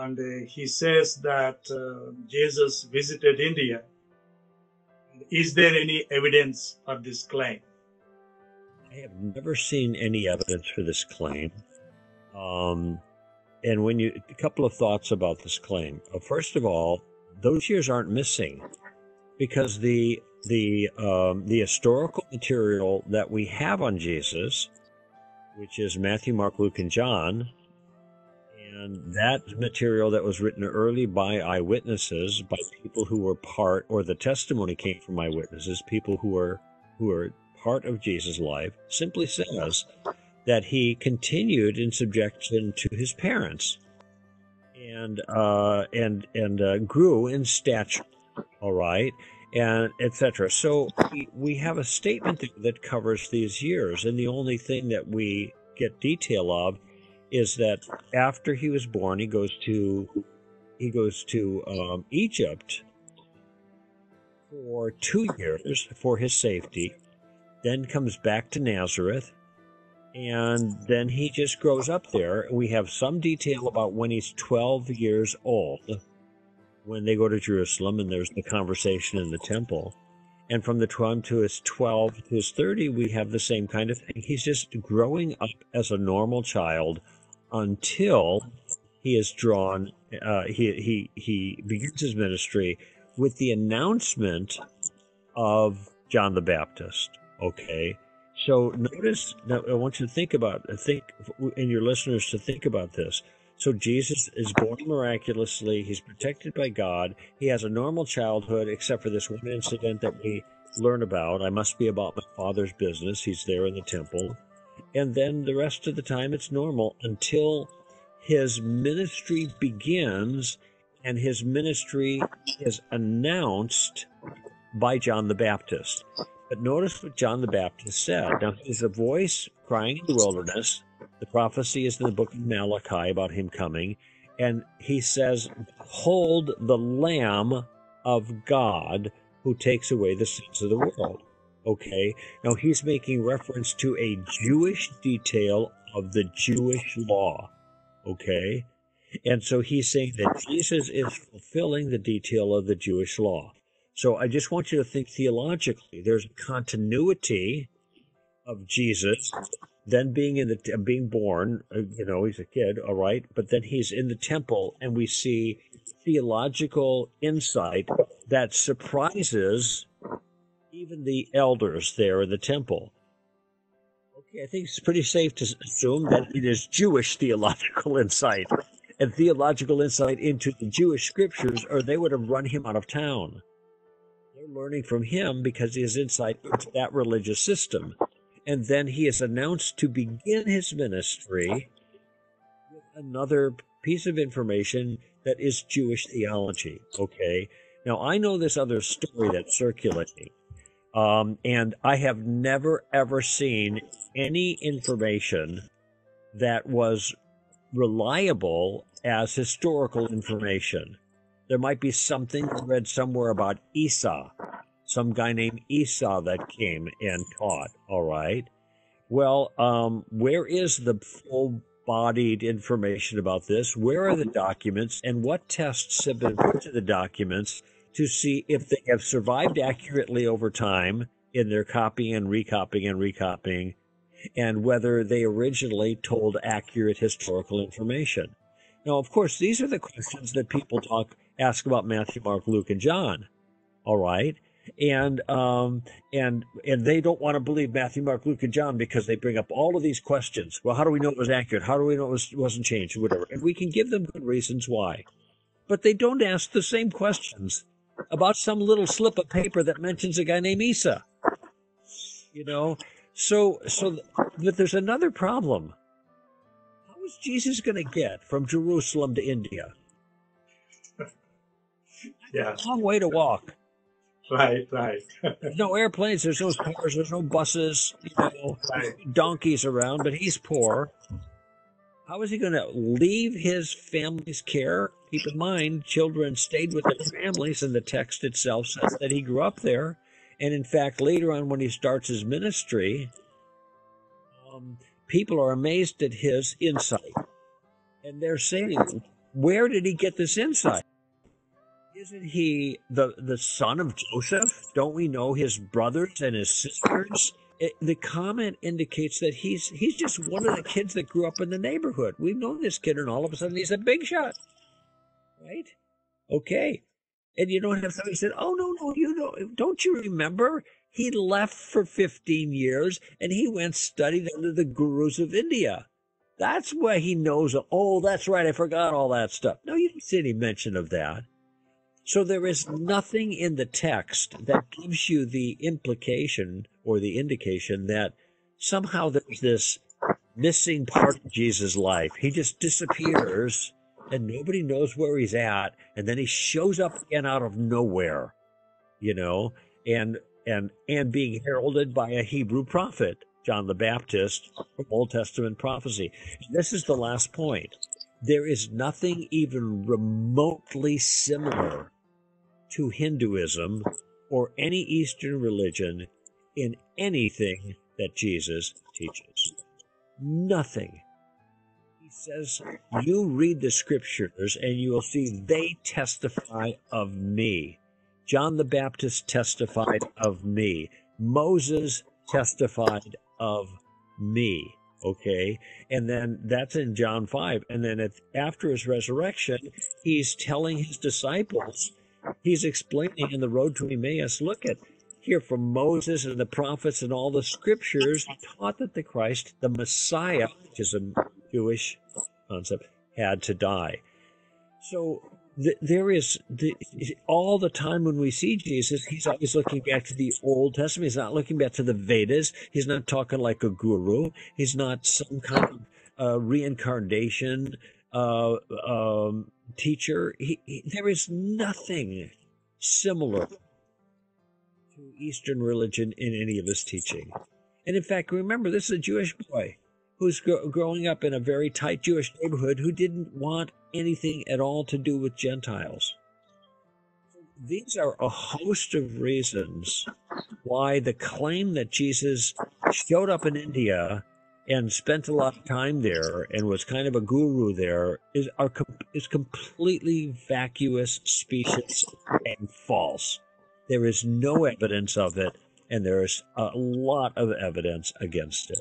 and he says that Jesus visited India. Is there any evidence for this claim? I have never seen any evidence for this claim. And a couple of thoughts about this claim. First of all, those years aren't missing, because the historical material that we have on Jesus, which is Matthew, Mark, Luke, and John, and that material that was written early by eyewitnesses, by people who were part, or the testimony came from eyewitnesses, people who were part of Jesus' life, simply says that he continued in subjection to his parents and grew in stature, all right, and etc. So we have a statement that covers these years, and the only thing that we get detail of is that after he was born, he goes to Egypt for 2 years for his safety, then comes back to Nazareth, and then he just grows up there. We have some detail about when he's 12 years old, when they go to Jerusalem, and there's the conversation in the temple. And from the time to his 12 to his 30, we have the same kind of thing. He's just growing up as a normal child until he is drawn, he begins his ministry with the announcement of John the Baptist. Okay, so notice, now I want you to think, and your listeners to think about this. So Jesus is born miraculously. He's protected by God. He has a normal childhood, except for this one incident that we learn about. I must be about my Father's business. He's there in the temple. And then the rest of the time it's normal until his ministry begins, and his ministry is announced by John the Baptist. But notice what John the Baptist said. Now, he's a voice crying in the wilderness. The prophecy is in the book of Malachi about him coming. And he says, "Behold the Lamb of God who takes away the sins of the world." Okay, now he's making reference to a Jewish detail of the Jewish law. Okay, and so he's saying that Jesus is fulfilling the detail of the Jewish law. So I just want you to think theologically. There's a continuity of Jesus, then being born, he's a kid, all right, but then he's in the temple, and we see theological insight that surprises even the elders there in the temple. Okay, I think it's pretty safe to assume that it is Jewish theological insight and theological insight into the Jewish scriptures, or they would have run him out of town. They're learning from him because he has insight into that religious system. And then he is announced to begin his ministry with another piece of information that is Jewish theology. Okay, now I know this other story that's circulating. And I have never, ever seen any information that was reliable as historical information. There might be something I read somewhere about Esau, some guy named Esau that came and taught, all right? Well, where is the full-bodied information about this? Where are the documents, and what tests have been put to the documents to see if they have survived accurately over time in their copying and recopying, and whether they originally told accurate historical information? Now, of course, these are the questions that people ask about Matthew, Mark, Luke, and John, all right? And they don't want to believe Matthew, Mark, Luke, and John because they bring up all of these questions. Well, how do we know it was accurate? How do we know it wasn't changed? Whatever. And we can give them good reasons why. But they don't ask the same questions about some little slip of paper that mentions a guy named Esau. But there's another problem. How is Jesus going to get from Jerusalem to India? Yeah. It's a long way to walk. Right. There's no airplanes, there's no cars, there's no buses, Right. donkeys around, but he's poor. How is he going to leave his family's care? Keep in mind, children stayed with their families, and the text itself says that he grew up there. And in fact, later on when he starts his ministry, people are amazed at his insight. And they're saying, where did he get this insight? Isn't he the son of Joseph? Don't we know his brothers and his sisters? The comment indicates that he's just one of the kids that grew up in the neighborhood. We've known this kid, and all of a sudden he's a big shot, right? Okay. And you don't have somebody said, "Oh no, don't you remember? He left for 15 years and he went studied under the gurus of India. That's why he knows. Oh, that's right, I forgot all that stuff." No, you didn't see any mention of that. So there is nothing in the text that gives you the implication or the indication that somehow there's this missing part of Jesus' life. He just disappears and nobody knows where he's at, and then he shows up again out of nowhere, and being heralded by a Hebrew prophet, John the Baptist, from Old Testament prophecy. This is the last point. There is nothing even remotely similar to Hinduism or any Eastern religion in anything that Jesus teaches. Nothing. He says, you read the scriptures and you will see they testify of me. John the Baptist testified of me. Moses testified of me. Okay? And then that's in John 5. And then after his resurrection, he's telling his disciples, he's explaining in the road to Emmaus, look at here from Moses and the prophets and all the scriptures taught that the Christ, the Messiah, which is a Jewish concept, had to die. So there is all the time when we see Jesus, he's always looking back to the Old Testament. He's not looking back to the Vedas. He's not talking like a guru. He's not some kind of reincarnation teacher. There is nothing similar to Eastern religion in any of his teaching. And in fact, remember, this is a Jewish boy who's growing up in a very tight Jewish neighborhood who didn't want anything at all to do with Gentiles. These are a host of reasons why the claim that Jesus showed up in India and spent a lot of time there and was kind of a guru there is completely vacuous, specious, and false. There is no evidence of it, and there is a lot of evidence against it.